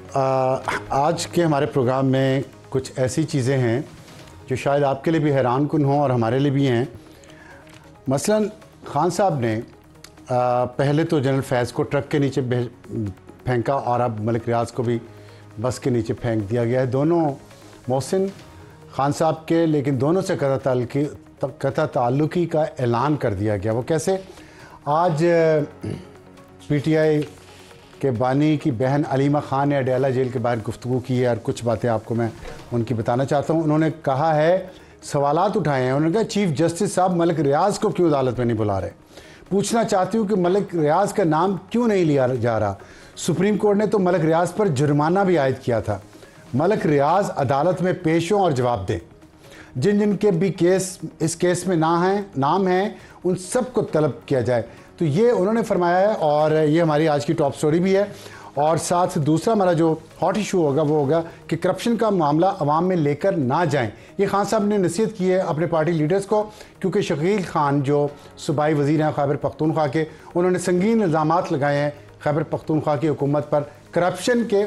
आज के हमारे प्रोग्राम में कुछ ऐसी चीज़ें हैं जो शायद आपके लिए भी हैरान कुन हों और हमारे लिए भी हैं। मसलन खान साहब ने पहले तो जनरल फैज़ को ट्रक के नीचे फेंका और अब मलिक रियाज को भी बस के नीचे फेंक दिया गया है। दोनों मोहसिन खान साहब के, लेकिन दोनों से कता ताल्लुकी का ऐलान कर दिया गया। वो कैसे? आज पीटीआई के बानी की बहन अलीमा खान ने अडयाला जेल के बाहर गुफ्तगू की है और कुछ बातें आपको मैं उनकी बताना चाहता हूँ। उन्होंने कहा है, सवालात उठाए हैं। उन्होंने कहा चीफ जस्टिस साहब मलिक रियाज को क्यों अदालत में नहीं बुला रहे? पूछना चाहती हूँ कि मलिक रियाज का नाम क्यों नहीं लिया जा रहा? सुप्रीम कोर्ट ने तो मलिक रियाज पर जुर्माना भी आयद किया था। मलिक रियाज अदालत में पेश हों और जवाब दें। जिन जिन के भी केस इस केस में नाम हैं उन सबको तलब किया जाए। तो ये उन्होंने फरमाया है और ये हमारी आज की टॉप स्टोरी भी है। और साथ दूसरा हमारा जो हॉट इशू होगा वो होगा कि करप्शन का मामला अवाम में लेकर ना जाएं। ये खान साहब ने नसीहत की है अपने पार्टी लीडर्स को, क्योंकि शकील खान जो सूबाई वज़ीर हैं खैबर पख्तूनख्वा के, उन्होंने संगीन इल्ज़ामात लगाए हैं खैबर पख्तूनख्वा की हुकूमत पर करप्शन के।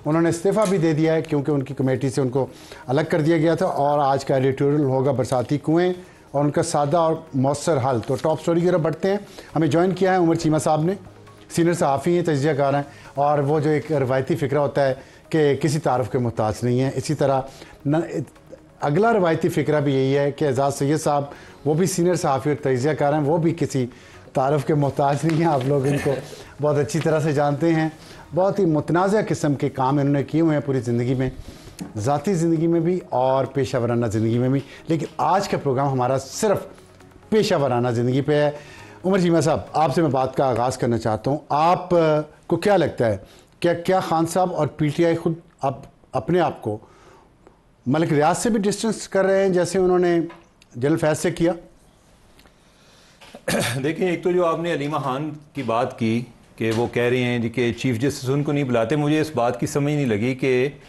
उन्होंने इस्तीफ़ा भी दे दिया है क्योंकि उनकी कमेटी से उनको अलग कर दिया गया था। और आज का एडिटोरियल होगा बरसाती कुएँ और उनका सादा और मौसर हल। तो टॉप स्टोरी की तरफ बढ़ते हैं। हमें ज्वाइन किया है उमर चीमा साहब ने, सीनियर सहाफ़ी हैं, तजज़ियाकार हैं, और वो जो एक रवायती फ़िक्रा होता है कि किसी तारफ़ के मोहताज नहीं है, इसी तरह अगला रवायती फ़िक्रा भी यही है कि एजाज़ सैयद साहब, वो भी सीनियर सहाफ़ी और तजज़ियाकार हैं, वो भी किसी तारफ़ के मोहताज नहीं हैं। आप लोग इनको बहुत अच्छी तरह से जानते हैं। बहुत ही मुतनाज़ा किस्म के काम इन्होंने किए हुए हैं पूरी ज़िंदगी में, ज़ाती ज़िंदगी में भी और पेशा वराना ज़िंदगी में भी। लेकिन आज का प्रोग्राम हमारा सिर्फ पेशा वराना ज़िंदगी पे है। उमर चीमा साहब, आपसे मैं बात का आगाज़ करना चाहता हूँ। आप को क्या लगता है, क्या खान साहब और पीटीआई खुद अपने आप को मलिक रियाज से भी डिस्टेंस कर रहे हैं जैसे उन्होंने जनरल फैज़ से किया? देखिए, एक तो जो आपने अलीमा खान की बात की कि वो कह रही हैं कि चीफ जस्टिस उनको नहीं बुलाते, मुझे इस बात की समझ नहीं लगी कि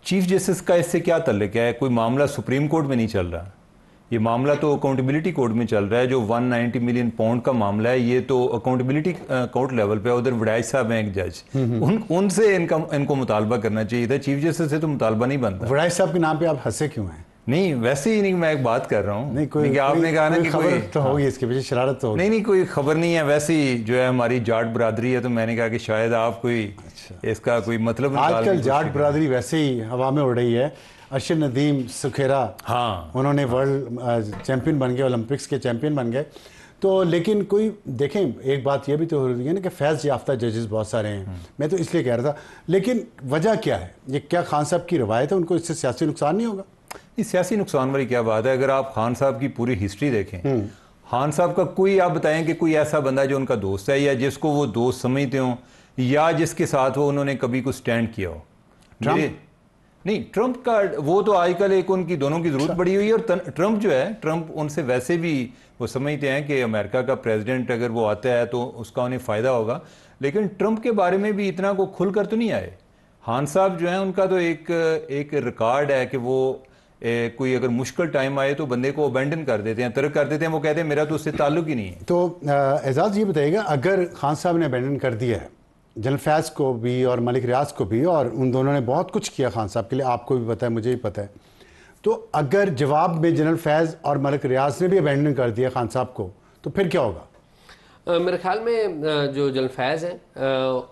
चीफ जस्टिस का इससे क्या ताल्लुक है। कोई मामला सुप्रीम कोर्ट में नहीं चल रहा, ये मामला तो अकाउंटेबिलिटी कोर्ट में चल रहा है। जो 190 मिलियन पाउंड का मामला है, ये तो अकाउंटेबिलिटी कोर्ट लेवल पे। उधर वड़ाई साहब हैं एक जज, उनसे इनको मुतालबा करना चाहिए था। चीफ जस्टिस से तो मुतालबा नहीं बनता। वड़ाई साहब के नाम पे आप हंसे क्यों हैं? नहीं, वैसे ही नहीं, मैं एक बात कर रहा हूँ। नहीं, आपने कहा ना कि खबर तो होगी इसके पीछे, शरारत तो होगी। नहीं, कोई खबर नहीं है। वैसे ही जो है हमारी जाट बरादरी है, तो मैंने कहा कि शायद आप कोई इसका कोई मतलब। आजकल जाट बरादरी वैसे ही हवा में उड़ रही है। अर्शद नदीम सुखेरा, हाँ, उन्होंने वर्ल्ड चैंपियन बन गए, ओलंपिक्स के चैंपियन बन गए। तो लेकिन कोई देखें, एक बात ये भी तो हो रही है ना कि फैज़ याफ्ता जजेस बहुत सारे हैं। मैं तो इसलिए कह रहा था, लेकिन वजह क्या है? ये क्या खान साहब की रवायत है, उनको इससे सियासी नुकसान नहीं होगा? इस सियासी नुकसान वाली क्या बात है? अगर आप खान साहब की पूरी हिस्ट्री देखें, खान साहब का कोई, आप बताएं कि कोई ऐसा बंदा जो उनका दोस्त है या जिसको वो दोस्त समझते हो या जिसके साथ वो उन्होंने कभी कुछ स्टैंड किया हो। नहीं, ट्रंप का वो तो आजकल एक उनकी दोनों की जरूरत पड़ी हुई है। और ट्रंप जो है, ट्रंप उनसे वैसे भी वो समझते हैं कि अमेरिका का प्रेसिडेंट अगर वो आता है तो उसका उन्हें फ़ायदा होगा। लेकिन ट्रंप के बारे में भी इतना को खुल कर तो नहीं आए। खान साहब जो है, उनका तो एक रिकॉर्ड है कि वो कोई अगर मुश्किल टाइम आए तो बंदे को अबेंडन कर देते हैं, तर्क कर देते हैं। वो कहते हैं मेरा तो उससे ताल्लुक ही नहीं है। तो एजाज ये बताइएगा, अगर खान साहब ने अबेंडन कर दिया है जनरल फैज़ को भी और मलिक रियाज को भी, और उन दोनों ने बहुत कुछ किया खान साहब के लिए, आपको भी पता है, मुझे भी पता है, तो अगर जवाब में जनरल फैज़ और मलिक रियाज ने भी अबेंडन कर दिया खान साहब को, तो फिर क्या होगा? मेरे ख्याल में जो जनरल फैज़ हैं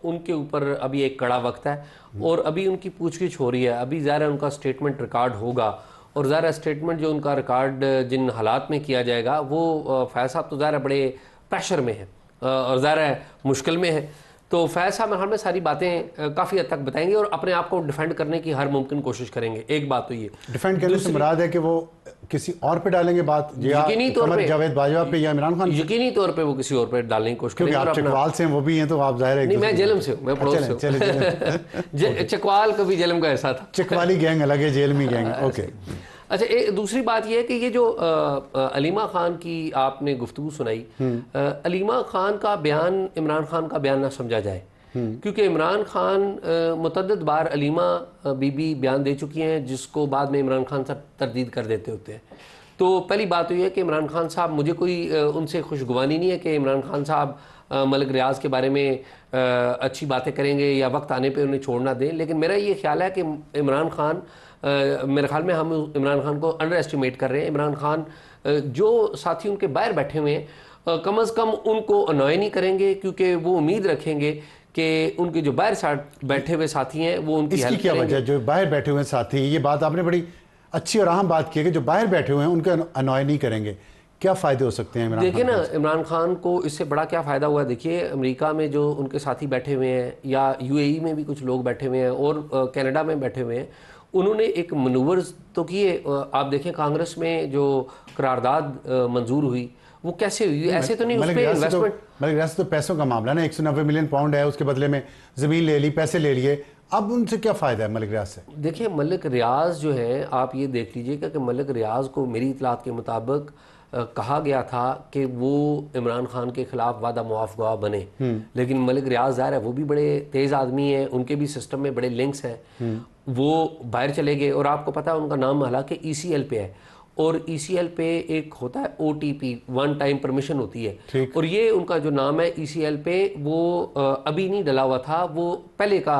उनके ऊपर अभी एक कड़ा वक्त है और अभी उनकी पूछगिछ हो रही है। अभी ज़ाहिर है उनका स्टेटमेंट रिकॉर्ड होगा और ज़ाहिर स्टेटमेंट जो उनका रिकॉर्ड जिन हालात में किया जाएगा, वो फैज़ साहब तो ज़ाहिर बड़े प्रेशर में है और ज़ाहिर मुश्किल में है। तो फैज़ साहब मेरे ख्याल में सारी बातें काफ़ी हद तक बताएंगे और अपने आप को डिफेंड करने की हर मुमकिन कोशिश करेंगे। एक बात तो ये डिफेंड करने से मुराद है कि वो किसी और पे डालेंगे बात, यकीनी तौर पे जावेद बाजवा पे या इमरान खान, यकीनी तौर पे वो किसी और पे डालने की कोशिश करेंगे। आप चकवाल से हैं, वो भी हैं, तो आप जाहिर है। नहीं, मैं जेलम से हूँ, मैं पड़ोस से हूँ। चकवाल कभी जेलम का ऐसा था। चकवाली गैंग अलग है, जेलमी गैंग। ओके, अच्छा, एक दूसरी बात यह है कि ये जो अलीमा खान की आपने गुफ्तगू सुनाई, अलीमा खान का बयान इमरान खान का बयान ना समझा जाए, क्योंकि इमरान खान मुतअद्दिद बार अलीमा बीबी बयान दे चुकी हैं जिसको बाद में इमरान खान साहब तरदीद कर देते होते हैं। तो पहली बात तो यह है कि इमरान खान साहब, मुझे कोई उनसे खुशगवानी नहीं है कि इमरान खान साहब मलिक रियाज के बारे में अच्छी बातें करेंगे या वक्त आने पे उन्हें छोड़ना दें। लेकिन मेरा ये ख्याल है कि इमरान खान, मेरे ख्याल में हम इमरान खान को अंडर एस्टिमेट कर रहे हैं। इमरान खान जो साथी उनके बाहर बैठे हुए हैं कम अज़ कम उनको अनॉय नहीं करेंगे, क्योंकि वो उम्मीद रखेंगे कि उनके जो बाहर बैठे हुए साथी हैं वो उनकी हेल्प क्या वजह, जो बाहर बैठे हुए साथी, ये बात आपने बड़ी अच्छी और अहम बात की है कि जो बाहर बैठे हुए हैं उनके अनॉय नहीं करेंगे। क्या फ़ायदे हो सकते हैं इमरान खान? देखिए ना, इमरान खान को इससे बड़ा क्या फ़ायदा हुआ। देखिए अमेरिका में जो उनके साथी बैठे हुए हैं या यूएई में भी कुछ लोग बैठे हुए हैं और कनाडा में बैठे हुए हैं, उन्होंने एक मनूवर्स तो किए। आप देखें कांग्रेस में जो करारदाद मंजूर हुई वो कैसे हुई, ऐसे तो नहीं उस पे इन्वेस्टमेंट। मलिक रियाज तो पैसों का मामला ना, 190 मिलियन पाउंड है, उसके बदले में ज़मीन ले ली, पैसे ले लिए, अब उनसे क्या फ़ायदा है मलिक रियाज से? देखिए मलिक रियाज जो है, आप ये देख लीजिएगा कि मलिक रियाज को मेरी इतलात के मुताबिक कहा गया था कि वो इमरान खान के खिलाफ वादा मुआफ गवाह बने, लेकिन मलिक रियाज ज़ाहिर है वो भी बड़े तेज़ आदमी हैं, उनके भी सिस्टम में बड़े लिंक्स हैं, वो बाहर चले गए। और आपको पता है उनका नाम हालांकि ECL पे है, और ECL पे एक होता है OTP, वन टाइम परमिशन होती है, और ये उनका जो नाम है ECL पे वो अभी नहीं डला हुआ था, वो पहले का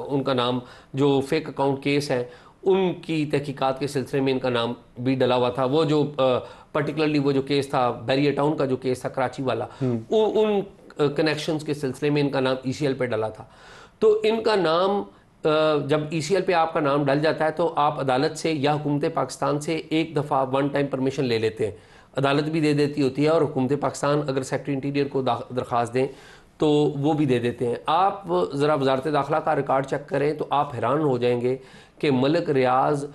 उनका नाम, जो फेक अकाउंट केस है उनकी तहकीकात के सिलसिले में इनका नाम भी डला हुआ था। वो जो पर्टिकुलरली वो जो केस था बैरियर टाउन का, जो केस था कराची वाला, उन कनेक्शंस के सिलसिले में इनका नाम ECL पे डला था। तो इनका नाम जब ECL पे आपका नाम डल जाता है तो आप अदालत से या हुकूमत पाकिस्तान से एक दफ़ा वन टाइम परमिशन ले लेते हैं, अदालत भी दे देती होती है, और हुकूमत पाकिस्तान अगर सेक्रेटरी इंटीरियर को दरख्वास्त दें तो वो भी दे देते हैं। आप ज़रा वजारत दाखिला का रिकॉर्ड चेक करें तो आप हैरान हो जाएंगे कि मलिक रियाज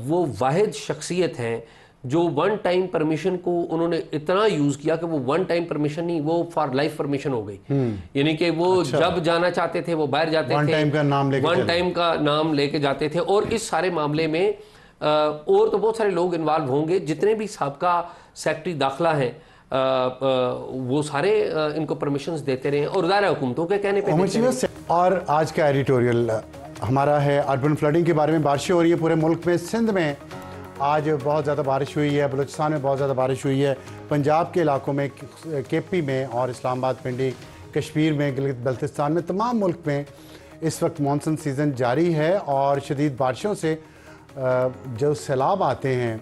वो वाहिद शख्सियत हैं जो वन टाइम परमिशन को उन्होंने इतना यूज़ किया कि वो वन टाइम परमिशन नहीं, वो फॉर लाइफ परमिशन हो गई। यानी कि वो जब जाना चाहते थे वो बाहर जाते थे, वन टाइम का नाम लेके जाते थे। और इस सारे मामले में और तो बहुत सारे लोग इन्वॉल्व होंगे, जितने भी साबका सेक्रेटरी दाखिला हैं वो सारे इनको परमिशंस देते रहे और ज़ाहिर हुकूमतों के कहने पे। और आज का एडिटोरियल हमारा है अर्बन फ्लडिंग के बारे में। बारिशें हो रही है पूरे मुल्क में, सिंध में आज बहुत ज़्यादा बारिश हुई है, बलूचिस्तान में बहुत ज़्यादा बारिश हुई है, पंजाब के इलाकों में, KP में और इस्लामाबाद, पिंडी, कश्मीर में, गिलगित बल्तिस्तान में, तमाम मुल्क में इस वक्त मानसून सीज़न जारी है। और शदीद बारिशों से जो सैलाब आते हैं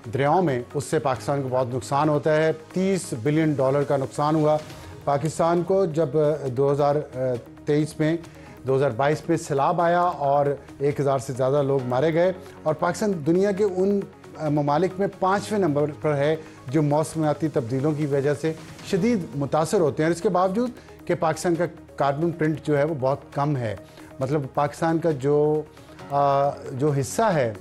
दरियाओं में, उससे पाकिस्तान को बहुत नुकसान होता है। $30 बिलियन का नुकसान हुआ पाकिस्तान को जब 2023 में 2022 में सैलाब आया और 1000 से ज़्यादा लोग मारे गए। और पाकिस्तान दुनिया के उन ममालिक में 5वें नंबर पर है जो मौसमियाती तब्दीलों की वजह से शदीद मुतासर होते हैं। इसके बावजूद कि पाकिस्तान का कार्बन प्रिंट जो है वो बहुत कम है, मतलब पाकिस्तान का जो हिस्सा है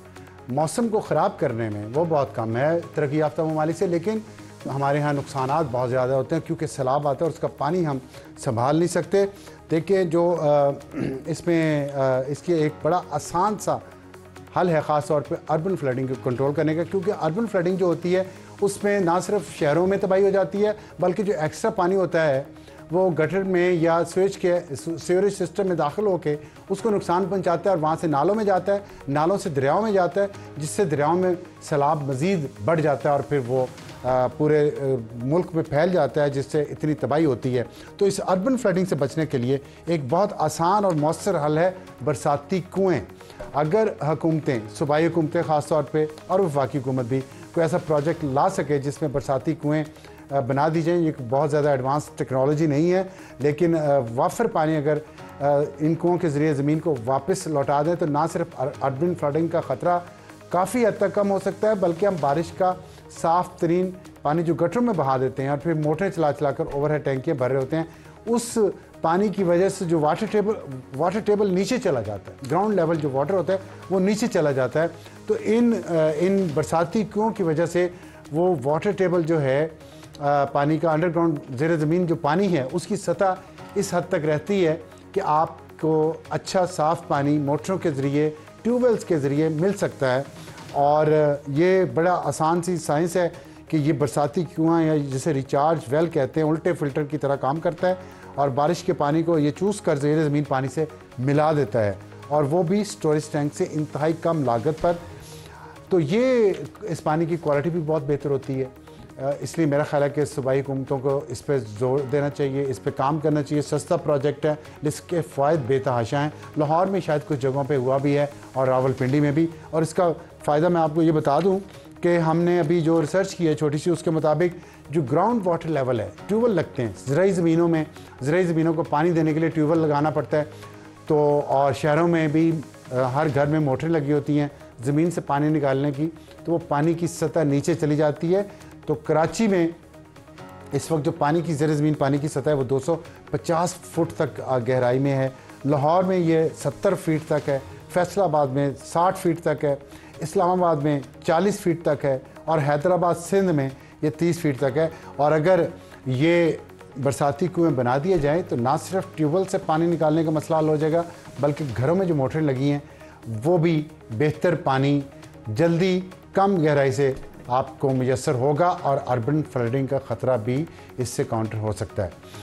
मौसम को ख़राब करने में वो बहुत कम है तरक्की याफ्ता ममालिक से। लेकिन हमारे यहाँ नुकसानात बहुत ज़्यादा होते हैं क्योंकि सैलाब आता है और उसका पानी हम संभाल नहीं सकते। देखिए जो इसमें इसकी एक बड़ा आसान सा हल है ख़ास तौर पे अर्बन फ्लडिंग को कंट्रोल करने का, क्योंकि अर्बन फ्लडिंग जो होती है उसमें ना सिर्फ शहरों में तबाही हो जाती है बल्कि जो एक्स्ट्रा पानी होता है वो गटर में या सीवरेज सिस्टम में दाखिल होकर उसको नुकसान पहुंचाता है और वहाँ से नालों में जाता है, नालों से दरियाओं में जाता है, जिससे दरियाओं में सैलाब मज़ीद बढ़ जाता है और फिर वो पूरे मुल्क में फैल जाता है, जिससे इतनी तबाही होती है। तो इस अर्बन फ्लडिंग से बचने के लिए एक बहुत आसान और मौसर हल है बरसाती कुएँ। अगर हुकूमतें, सूबाई हुकूमतें ख़ास तौर पे और वफाकी हुकूमत भी कोई ऐसा प्रोजेक्ट ला सके जिसमें बरसाती कुएँ बना दी जाए, ये बहुत ज़्यादा एडवांस टेक्नोलॉजी नहीं है, लेकिन वाफर पानी अगर इन कुओं के ज़रिए ज़मीन को वापस लौटा दें तो ना सिर्फ अर्बन फ्लडिंग का ख़तरा काफ़ी हद तक कम हो सकता है, बल्कि हम बारिश का साफ़ तरीन पानी जो गटरों में बहा देते हैं और फिर मोटरें चला कर ओवरहेड टैंकियाँ भर रहे होते हैं, उस पानी की वजह से जो वाटर टेबल नीचे चला जाता है, ग्राउंड लेवल जो वाटर होता है वो नीचे चला जाता है। तो इन बरसाती कुओं की वजह से वो वाटर टेबल जो है पानी का, अंडरग्राउंड ज़ेर ज़मीन जो पानी है उसकी सतह इस हद तक रहती है कि आपको अच्छा साफ़ पानी मोटरों के ज़रिए, ट्यूबवेल्स के ज़रिए मिल सकता है। और ये बड़ा आसान सी साइंस है कि ये बरसाती कुआं या जिसे रिचार्ज वेल कहते हैं, उल्टे फ़िल्टर की तरह काम करता है और बारिश के पानी को ये चूस कर ज़ेर ज़मीन पानी से मिला देता है, और वो भी स्टोरेज टैंक से इंतहाई कम लागत पर। तो ये इस पानी की क्वालिटी भी बहुत बेहतर होती है, इसलिए मेरा ख्याल है कि सूबाई हुकूमतों को इस पर जोर देना चाहिए, इस पर काम करना चाहिए। सस्ता प्रोजेक्ट है, इसके फ़ायदे बेतहाशा हैं। लाहौर में शायद कुछ जगहों पे हुआ भी है और रावलपिंडी में भी। और इसका फ़ायदा मैं आपको ये बता दूं कि हमने अभी जो रिसर्च की है छोटी सी, उसके मुताबिक जो ग्राउंड वाटर लेवल है, ट्यूबवेल लगते हैं ज़राई ज़मीनों में, ज़राई ज़मीनों को पानी देने के लिए ट्यूबवेल लगाना पड़ता है। तो और शहरों में भी हर घर में मोटरें लगी होती हैं ज़मीन से पानी निकालने की, तो वो पानी की सतह नीचे चली जाती है। तो कराची में इस वक्त जो पानी की ज़र ज़मीन पानी की सतह है वो 250 फुट तक गहराई में है। लाहौर में ये 70 फीट तक है, फैसलाबाद में 60 फीट तक है, इस्लामाबाद में 40 फीट तक है और हैदराबाद सिंध में ये 30 फीट तक है। और अगर ये बरसाती कुएँ बना दिए जाएँ तो ना सिर्फ ट्यूबवेल से पानी निकालने का मसला हल हो जाएगा, बल्कि घरों में जो मोटरें लगी हैं वो भी बेहतर पानी जल्दी कम गहराई से आपको मुयस्सर होगा और अर्बन फ्लडिंग का ख़तरा भी इससे काउंटर हो सकता है।